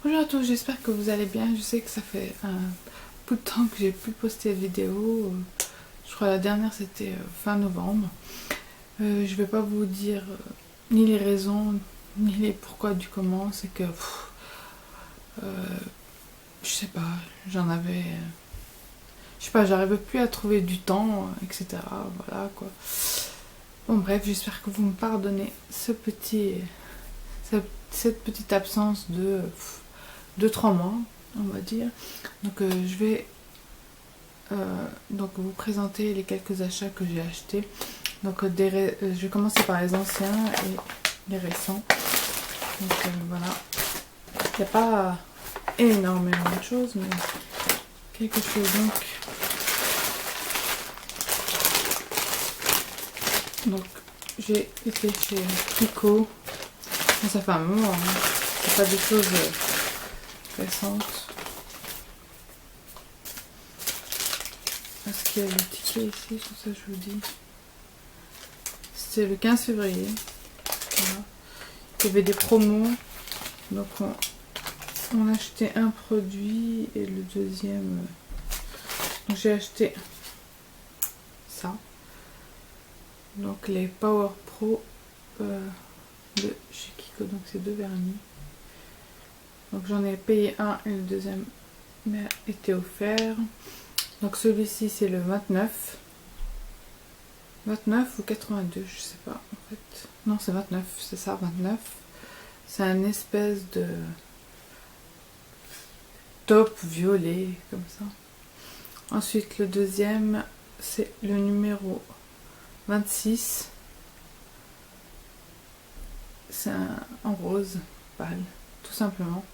Bonjour à tous, j'espère que vous allez bien. Je sais que ça fait un bout de temps que j'ai plus posté de vidéo. Je crois que la dernière c'était fin novembre. Je vais pas vous dire ni les raisons, ni les pourquoi du comment. C'est que je sais pas, je sais pas, j'arrivais plus à trouver du temps, etc. Voilà quoi. Bon bref, j'espère que vous me pardonnez cette petite absence de 2-3 mois, on va dire. Donc je vais vous présenter les quelques achats que j'ai achetés. Donc je vais commencer par les anciens et les récents. Donc voilà. Il n'y a pas énormément de choses, mais quelque chose. Donc j'ai été chez Kiko. Ça fait un moment, hein. C'est pas des choses récentes. Est-ce qu'il y a le ticket ici? Comme ça je vous dis. C'était le 15 février. Voilà. Il y avait des promos. Donc on achetait un produit et le deuxième. Donc j'ai acheté ça. Donc les Power Pro de chez Kiko. Donc c'est 2 vernis. Donc j'en ai payé un et le deuxième m'a été offert. Donc celui-ci c'est le 29 ou 82, je sais pas en fait. Non, c'est 29, c'est ça, 29. C'est un espèce de taupe violet comme ça. Ensuite le deuxième c'est le numéro 26. C'est en rose pâle, tout simplement.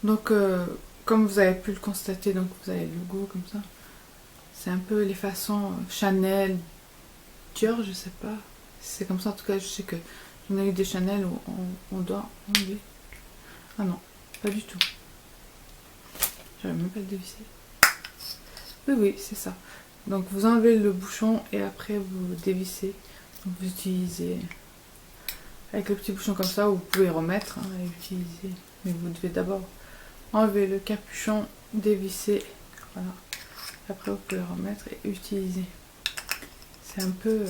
Donc comme vous avez pu le constater, donc vous avez le logo comme ça. C'est un peu les façons Chanel, Dior, je sais pas. C'est comme ça en tout cas, je sais que j'en ai eu des Chanel où on doit enlever. Ah non, pas du tout. J'arrive même pas à le dévisser. Oui, c'est ça. Donc vous enlevez le bouchon et après vous dévissez. Donc vous utilisez avec le petit bouchon comme ça, vous pouvez remettre et utiliser. Mais vous devez d'abord enlever le capuchon, dévisser. Voilà. Après vous pouvez remettre et utiliser. C'est un peu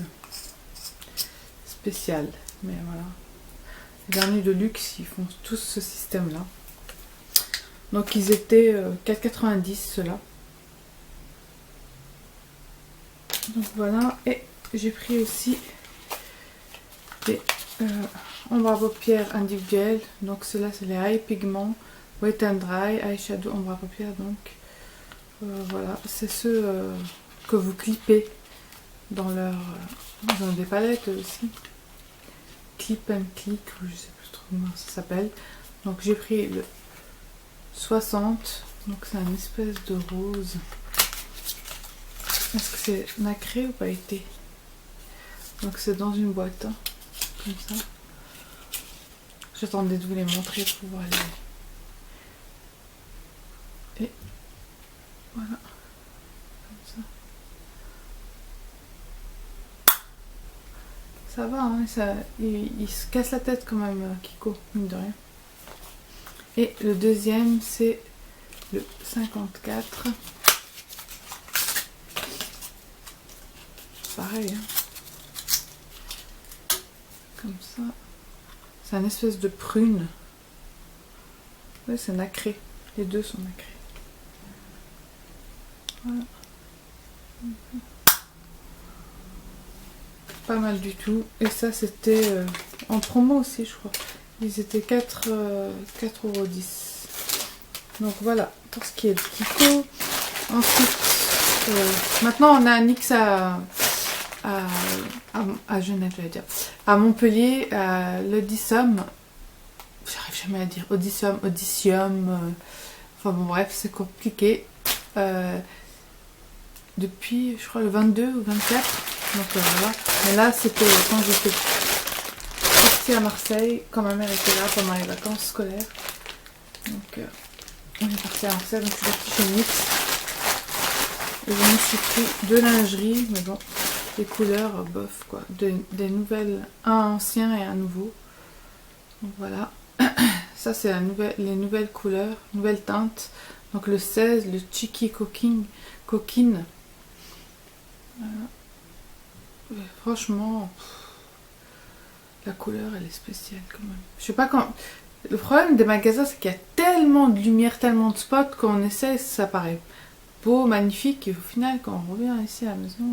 spécial, mais voilà. Les vernis de luxe, ils font tous ce système là. Donc ils étaient 4,90 ceux-là. Donc voilà, et j'ai pris aussi des ombres à paupières individuelles. Donc ceux-là c'est les Eye Pigment Wet and Dry Eyeshadow ombre à paupières. Donc voilà, c'est ceux que vous clippez dans leur dans des palettes aussi. Clip and Click, ou je sais plus trop comment ça s'appelle. Donc j'ai pris le 60. Donc c'est un espèce de rose. Est-ce que c'est nacré ou pailleté? Donc c'est dans une boîte, hein, comme ça. J'attendais de vous les montrer pour voir les... Et voilà. Comme ça. Ça va, hein, il se casse la tête quand même, Kiko, mine de rien. Et le deuxième, c'est le 54. Pareil, hein. Comme ça. C'est un espèce de prune. Ouais, c'est nacré. Les deux sont nacrés. Voilà. Pas mal du tout. Et ça, c'était en promo aussi, je crois. Ils étaient 4,10 €. Donc voilà, pour ce qui est de Kiko. Ensuite, maintenant on a un NYX à Genève, j'allais dire. À Montpellier, à l'Audicium. J'arrive jamais à dire. Audicium. Enfin bon, bref, c'est compliqué. Depuis, je crois, le 22 ou 24. Donc voilà. Mais là, c'était quand j'étais partie à Marseille, quand ma mère était là pendant les vacances scolaires. Donc on est parti à Marseille, donc je suis partie chez NYX. Et je me suis pris de lingerie, mais bon, les couleurs, bof quoi. Des nouvelles, un ancien et un nouveau. Donc voilà. ça c'est les nouvelles couleurs, nouvelles teintes. Donc le 16, le Cheeky Coquine. Voilà. Franchement, la couleur elle est spéciale quand même. Je sais pas quand... Le problème des magasins c'est qu'il y a tellement de lumière, tellement de spots qu'on essaie, ça paraît beau, magnifique. Et au final quand on revient ici à la maison,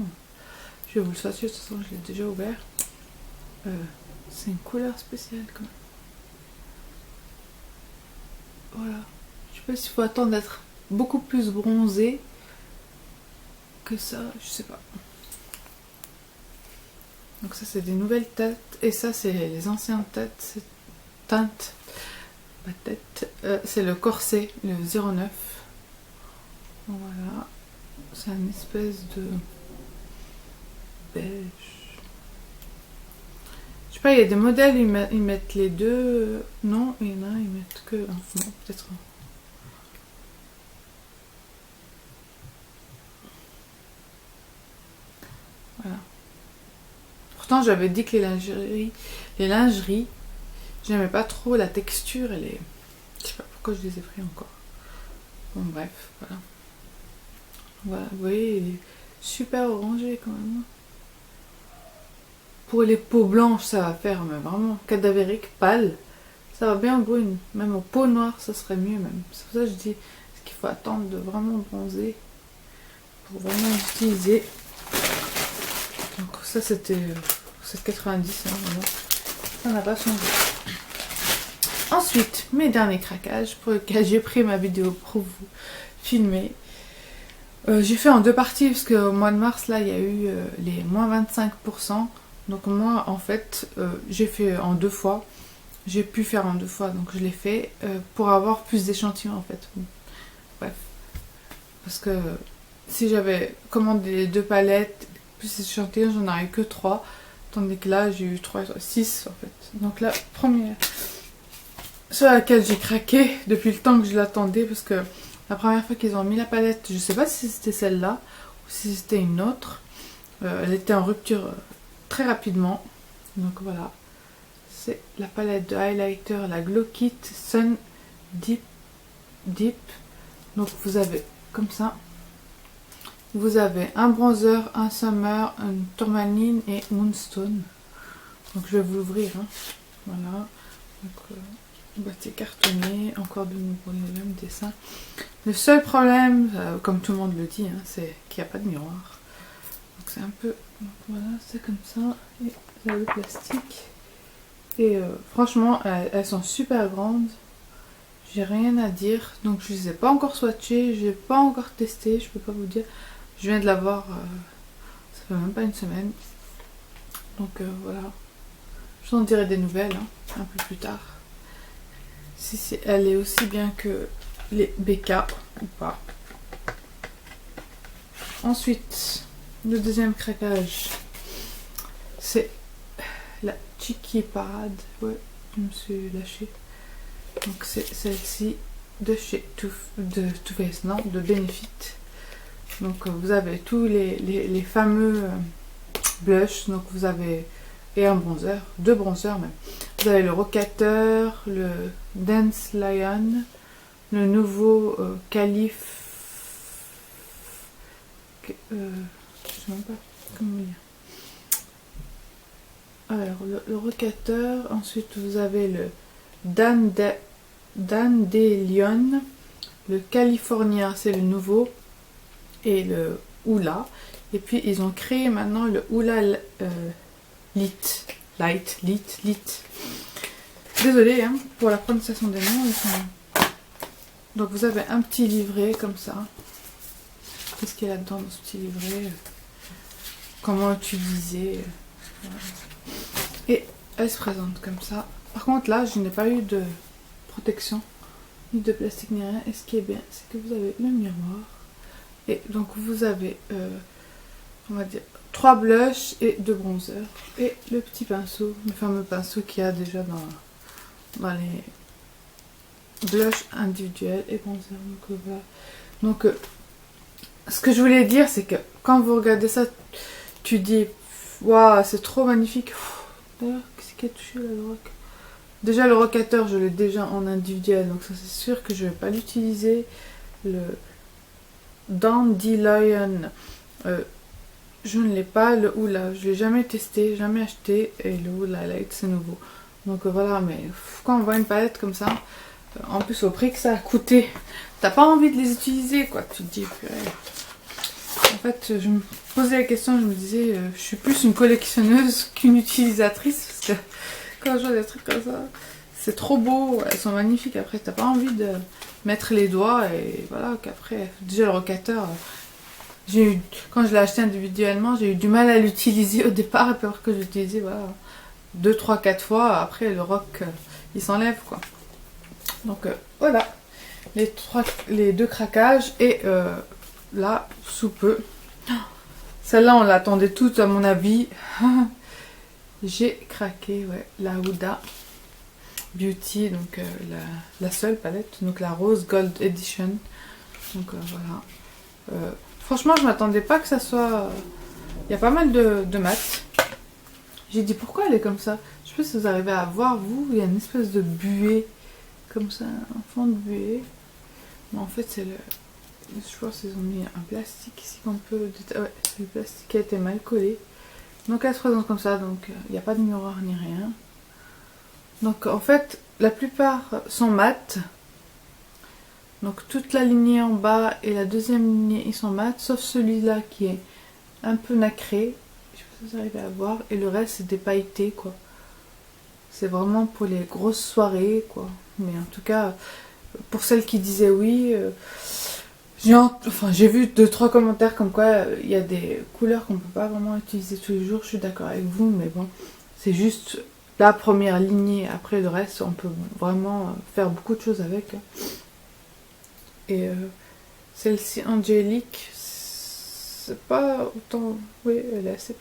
je vais vous le sortir, de toute façon je l'ai déjà ouvert. C'est une couleur spéciale quand même. Voilà. Je sais pas s'il faut attendre d'être beaucoup plus bronzé que ça, je sais pas. Donc ça c'est des nouvelles têtes et ça c'est les anciennes têtes. Teinte, ma tête. C'est le corset, le 09. Voilà. C'est une espèce de beige. Je sais pas, il y a des modèles, ils mettent les deux. Non, il y en a, ils mettent que un. Non, peut-être un. Voilà. Pourtant, j'avais dit que les lingeries, j'aimais pas trop la texture, elle est... Je sais pas pourquoi je les ai pris encore. Bon, bref, voilà. Voilà, vous voyez, il est super orangé quand même. Pour les peaux blanches, ça va faire, mais vraiment cadavérique, pâle. Ça va bien brune. Même aux peaux noires, ça serait mieux même. C'est pour ça que je dis qu'il faut attendre de vraiment bronzer pour vraiment l'utiliser. Donc ça c'était 7,90 hein, vraiment. Ça n'a pas changé. Ensuite, mes derniers craquages pour lesquels j'ai pris ma vidéo pour vous filmer. J'ai fait en deux parties parce qu'au mois de mars là il y a eu les moins 25%. Donc moi en fait j'ai fait en deux fois. J'ai pu faire en deux fois donc je l'ai fait pour avoir plus d'échantillons en fait. Bref. Parce que si j'avais commandé les deux palettes plus d'échantillons j'en aurais eu que 3. Tandis que là j'ai eu 6 en fait. Donc la première sur laquelle j'ai craqué depuis le temps que je l'attendais parce que la première fois qu'ils ont mis la palette, je sais pas si c'était celle-là ou si c'était une autre. Elle était en rupture très rapidement. Donc voilà. C'est la palette de highlighter, la Glow Kit Sun Deep. Donc vous avez comme ça. Vous avez un bronzer, un summer, un tourmaline et moonstone. Donc je vais vous l'ouvrir. Hein. Voilà. Donc, boîtier cartonné, encore de nouveau les mêmes dessins. Le seul problème, comme tout le monde le dit, hein, c'est qu'il n'y a pas de miroir. Donc c'est un peu... Donc voilà, c'est comme ça. Et là, le plastique. Et franchement, elles sont super grandes. J'ai rien à dire. Donc je les ai pas encore swatchées, j'ai pas encore testé, je peux pas vous dire. Je viens de l'avoir, ça fait même pas une semaine. Donc voilà. Je vous en dirai des nouvelles hein, un peu plus tard. Si elle est aussi bien que les BK ou pas. Ensuite, le deuxième craquage, c'est la Cheeky Parade. Ouais, je me suis lâchée. Donc c'est celle-ci de chez Too Faced, non, de Benefit. Donc vous avez tous les fameux blushs. Donc vous avez et un bronzer, deux bronzers même. Vous avez le Rockateur, le Dance Lion, le nouveau Calife. Je sais même pas comment dire. Alors le Rockateur, ensuite vous avez le Dandelion, le California, c'est le nouveau, et le Hula. Et puis ils ont créé maintenant le Hula Light. Désolée hein, pour la prononciation des noms. Donc vous avez un petit livret comme ça. Qu'est-ce qu'il y a là-dedans dans ce petit livret? Comment utiliser voilà. Et elle se présente comme ça. Par contre là, je n'ai pas eu de protection, ni de plastique, ni rien. Et ce qui est bien, c'est que vous avez le miroir. Et donc vous avez, on va dire, 3 blushs et 2 bronzers. Et le petit pinceau, le fameux pinceau qu'il y a déjà dans les blushs individuels et bronzers. Donc voilà. Donc ce que je voulais dire, c'est que quand vous regardez ça, tu dis, waouh, c'est trop magnifique. D'ailleurs, qu'est-ce qui a touché la drogue? Déjà le rocateur, je l'ai déjà en individuel, donc ça c'est sûr que je vais pas l'utiliser. Le Dandelion, je ne l'ai pas. Le Hula, je l'ai jamais testé, jamais acheté. Et le Hula Light, c'est nouveau. Donc voilà, mais quand on voit une palette comme ça, en plus au prix que ça a coûté, t'as pas envie de les utiliser, quoi. Tu te dis, en fait, je me posais la question, je me disais, je suis plus une collectionneuse qu'une utilisatrice, parce que quand je vois des trucs comme ça, c'est trop beau, elles sont magnifiques. Après, t'as pas envie de mettre les doigts et voilà, qu'après, déjà le rocateur, quand je l'ai acheté individuellement, j'ai eu du mal à l'utiliser au départ, et puis après que j'ai utilisé, voilà, 2, 3, 4 fois, après le roc, il s'enlève, quoi. Donc voilà, les deux craquages, et là, sous peu, celle-là on l'attendait toutes à mon avis. J'ai craqué, ouais, la Huda Beauty, donc la seule palette, donc la Rose Gold Edition. Donc voilà. Franchement, je m'attendais pas que ça soit. Il y a pas mal de mat. J'ai dit pourquoi elle est comme ça. Je sais pas si vous arrivez à voir, vous, il y a une espèce de buée comme ça, un fond de buée. Mais en fait, c'est le. Je pense qu'ils ont mis un plastique ici qu'on peut. Ouais, le plastique a été mal collé. Donc elle se présente comme ça, donc il n'y a pas de miroir ni rien. Donc en fait, la plupart sont mat. Donc toute la lignée en bas et la deuxième lignée, ils sont mat, sauf celui-là qui est un peu nacré. Je sais pas si vous arrivez à voir. Et le reste, c'est des pailletés, quoi. C'est vraiment pour les grosses soirées, quoi. Mais en tout cas, pour celles qui disaient oui... j'ai vu 2-3 commentaires comme quoi il y a des couleurs qu'on peut pas vraiment utiliser tous les jours. Je suis d'accord avec vous, mais bon, c'est juste la première lignée. Après le reste, on peut vraiment faire beaucoup de choses avec. Et celle-ci, Angélique, c'est pas autant. Oui, elle est assez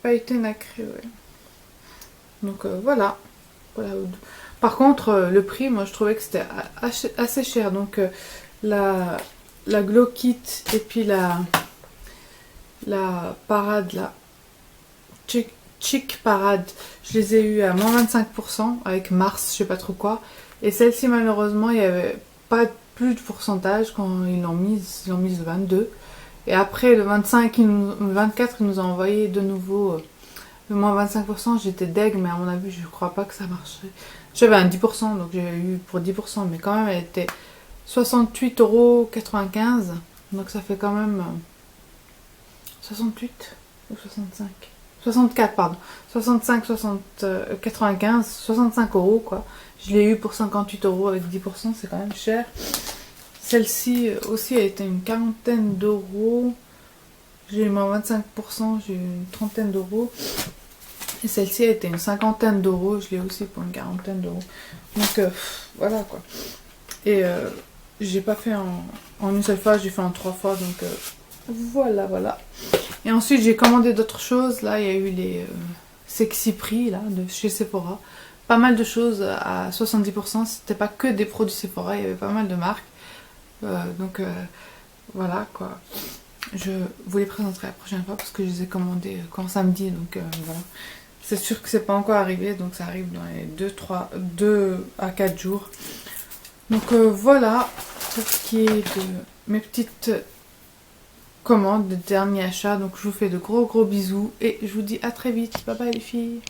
pailletée nacrée, ouais. Donc voilà. Par contre, le prix, moi je trouvais que c'était assez cher. Donc la Glow Kit et puis la parade, la Chic Parade, je les ai eu à moins 25% avec Mars, je sais pas trop quoi. Et celle-ci, malheureusement, il n'y avait pas plus de pourcentage quand ils l'ont mise 22. Et après, le 24, ils nous ont envoyé de nouveau le moins 25%. J'étais deg, mais à mon avis, je crois pas que ça marcherait. J'avais un 10%, donc j'ai eu pour 10%, mais quand même, elle était 68,95 €. Donc ça fait quand même 68 ou 65 64, pardon. 65, 95, 65 € quoi. Je l'ai eu pour 58 € avec 10%, c'est quand même cher. Celle-ci aussi a été une quarantaine d'euros. J'ai eu moins 25%, j'ai eu une trentaine d'euros. Et celle-ci a été une cinquantaine d'euros, je l'ai aussi pour une quarantaine d'euros. Donc voilà quoi. Et j'ai pas fait en une seule fois, j'ai fait en 3 fois, donc voilà. Et ensuite j'ai commandé d'autres choses. Là il y a eu les sexy prix là, de chez Sephora. Pas mal de choses à 70%, c'était pas que des produits Sephora, il y avait pas mal de marques. Donc voilà quoi. Je vous les présenterai la prochaine fois parce que je les ai commandés quand samedi, donc voilà. C'est sûr que c'est pas encore arrivé, donc ça arrive dans les 2 à 4 jours. Donc voilà pour ce qui est de mes petites commandes, de derniers achats. Donc je vous fais de gros bisous et je vous dis à très vite. Bye bye les filles.